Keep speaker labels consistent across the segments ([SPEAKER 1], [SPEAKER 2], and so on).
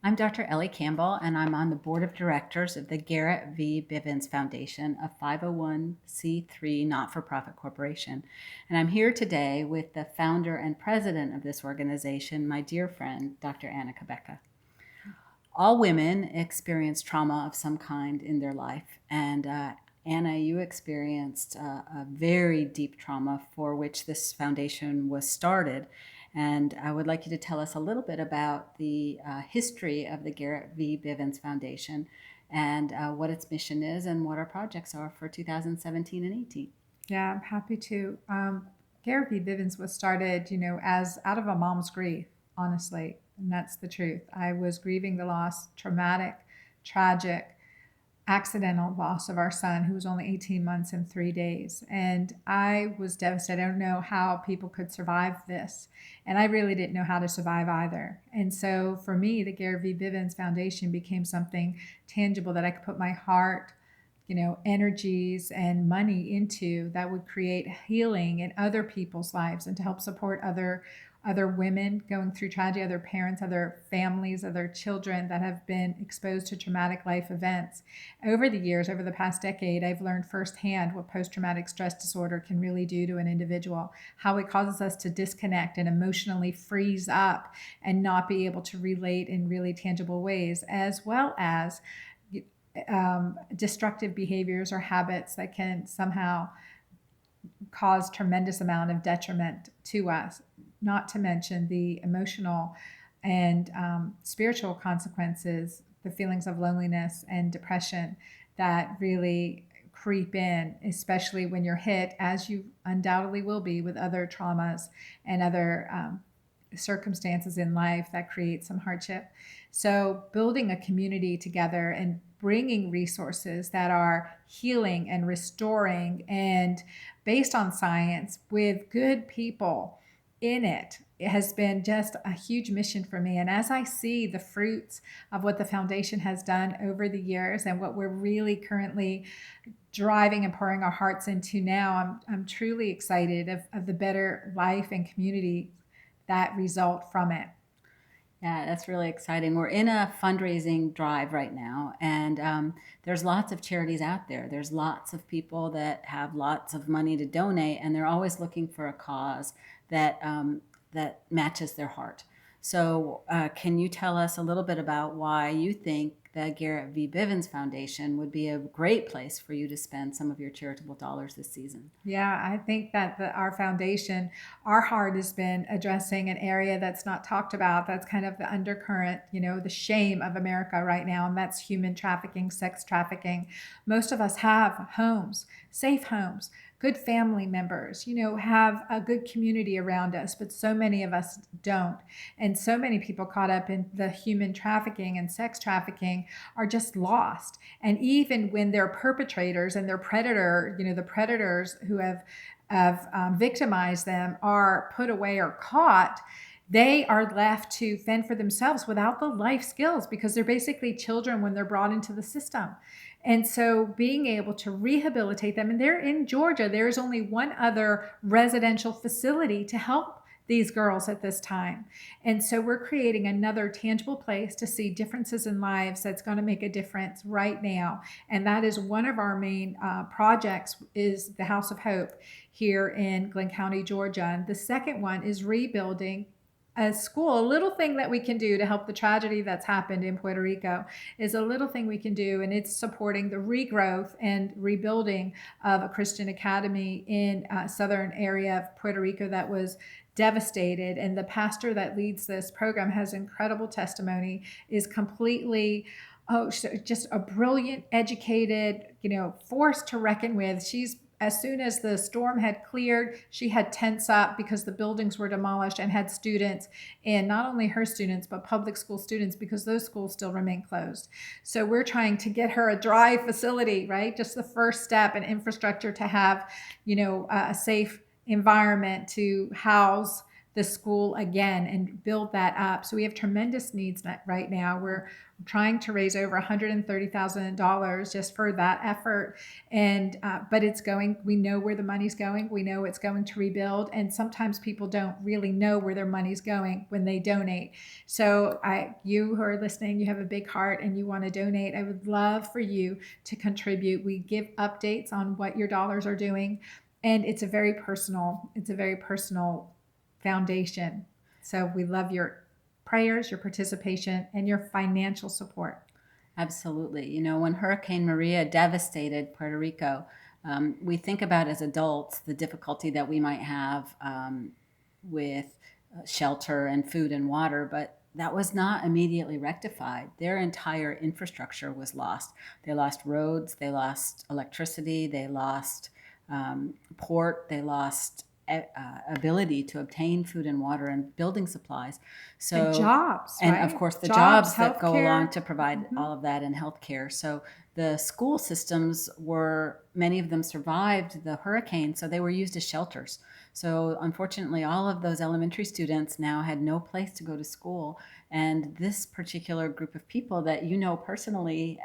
[SPEAKER 1] I'm Dr. Ellie Campbell, and I'm on the board of directors of the Garrett V. Bivens Foundation, a 501c3 not-for-profit corporation. And I'm here today with the founder and president of this organization, my dear friend, Dr. Anna Cabeca. All women experience trauma of some kind in their life, and Anna, you experienced a very deep trauma for which this foundation was started. And I would like you to tell us a little bit about the history of the Garrett V. Bivens Foundation and what its mission is and what our projects are for 2017 and 18.
[SPEAKER 2] Yeah, I'm happy to. Garrett V. Bivens was started, as out of a mom's grief, honestly. And that's the truth. I was grieving the loss, traumatic, tragic, accidental loss of our son, who was only 18 months and 3 days. And I was devastated. I don't know how people could survive this. And I really didn't know how to survive either. And so for me, the Garrett V. Bivens Foundation became something tangible that I could put my heart, energies and money into, that would create healing in other people's lives and to help support other women going through tragedy, other parents, other families, other children that have been exposed to traumatic life events. Over the years, over the past decade, I've learned firsthand what post-traumatic stress disorder can really do to an individual, how it causes us to disconnect and emotionally freeze up and not be able to relate in really tangible ways, as well as destructive behaviors or habits that can somehow cause tremendous amount of detriment to us, not to mention the emotional and spiritual consequences, the feelings of loneliness and depression that really creep in, especially when you're hit, as you undoubtedly will be, with other traumas and other circumstances in life that create some hardship. So building a community together and bringing resources that are healing and restoring and based on science with good people in it has been just a huge mission for me. And as I see the fruits of what the foundation has done over the years and what we're really currently driving and pouring our hearts into now, I'm truly excited of the better life and community that result from it.
[SPEAKER 1] Yeah, that's really exciting. We're in a fundraising drive right now, and there's lots of charities out there. There's lots of people that have lots of money to donate, and they're always looking for a cause that matches their heart. So, can you tell us a little bit about why you think the Garrett V. Bivens Foundation would be a great place for you to spend some of your charitable dollars this season?
[SPEAKER 2] Yeah, I think that our foundation, our heart has been addressing an area that's not talked about. That's kind of the undercurrent, the shame of America right now, and that's human trafficking, sex trafficking. Most of us have homes, safe homes, good family members, have a good community around us, but so many of us don't. And so many people caught up in the human trafficking and sex trafficking are just lost. And even when they're perpetrators and they're the predators who have victimized them are put away or caught, they are left to fend for themselves without the life skills because they're basically children when they're brought into the system. And so being able to rehabilitate them, and they're in Georgia, there's only one other residential facility to help these girls at this time. And so we're creating another tangible place to see differences in lives that's going to make a difference right now. And that is one of our main projects is the House of Hope here in Glenn County, Georgia. And the second one is rebuilding a school. A little thing that we can do to help the tragedy that's happened in Puerto Rico is a little thing we can do, and it's supporting the regrowth and rebuilding of a Christian academy in southern area of Puerto Rico that was devastated. And the pastor that leads this program has incredible testimony, is completely just a brilliant, educated, force to reckon with. She's as soon as the storm had cleared, she had tents up because the buildings were demolished and had students, and not only her students, but public school students, because those schools still remain closed. So we're trying to get her a dry facility, right? Just the first step in infrastructure to have, a safe environment to house the school again and build that up. So we have tremendous needs right now. We're trying to raise over $130,000 just for that effort. And, but it's going, we know where the money's going. We know it's going to rebuild. And sometimes people don't really know where their money's going when they donate. So you who are listening, you have a big heart and you want to donate. I would love for you to contribute. We give updates on what your dollars are doing. And it's a very personal foundation. So we love your prayers, your participation, and your financial support.
[SPEAKER 1] Absolutely. You know, when Hurricane Maria devastated Puerto Rico, we think about as adults the difficulty that we might have with shelter and food and water, but that was not immediately rectified. Their entire infrastructure was lost. They lost roads, they lost electricity, they lost port, they lost ability to obtain food and water and building supplies. So
[SPEAKER 2] and jobs,
[SPEAKER 1] and
[SPEAKER 2] right?
[SPEAKER 1] Of course the jobs that go
[SPEAKER 2] healthcare.
[SPEAKER 1] along to provide all of that in healthcare. So the school systems many of them survived the hurricane, so they were used as shelters. So unfortunately, all of those elementary students now had no place to go to school. And this particular group of people that you know personally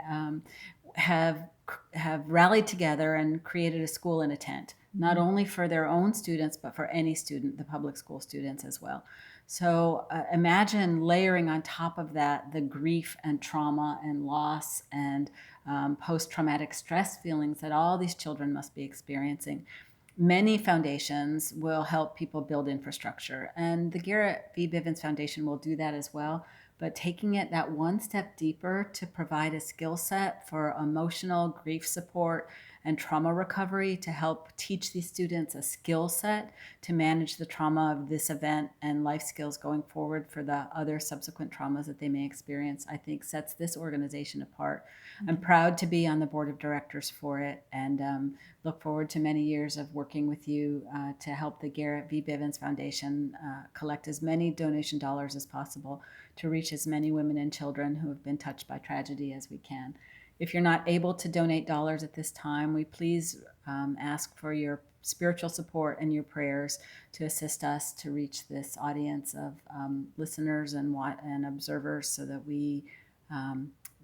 [SPEAKER 1] have rallied together and created a school in a tent, not only for their own students, but for any student, the public school students as well. So imagine layering on top of that the grief and trauma and loss and post-traumatic stress feelings that all these children must be experiencing. Many foundations will help people build infrastructure, and the Garrett V. Bivens Foundation will do that as well. But taking it that one step deeper to provide a skill set for emotional grief support and trauma recovery to help teach these students a skill set to manage the trauma of this event and life skills going forward for the other subsequent traumas that they may experience, I think sets this organization apart. I'm proud to be on the board of directors for it, and look forward to many years of working with you to help the Garrett V. Bivens Foundation collect as many donation dollars as possible to reach as many women and children who have been touched by tragedy as we can. If you're not able to donate dollars at this time, we please ask for your spiritual support and your prayers to assist us to reach this audience of listeners and observers so that we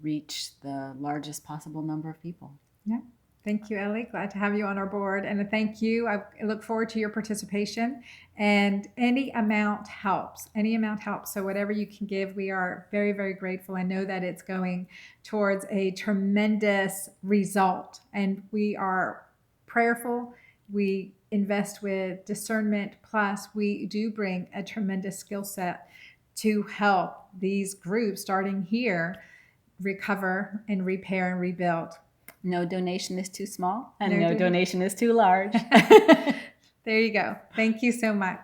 [SPEAKER 1] reach the largest possible number of people.
[SPEAKER 2] Yeah. Thank you, Ellie. Glad to have you on our board. And thank you. I look forward to your participation. And any amount helps. Any amount helps. So whatever you can give, we are very, very grateful. I know that it's going towards a tremendous result. And we are prayerful. We invest with discernment. Plus, we do bring a tremendous skill set to help these groups, starting here, recover and repair and rebuild.
[SPEAKER 1] No donation is too small, and no donation is too large.
[SPEAKER 2] There you go. Thank you so much.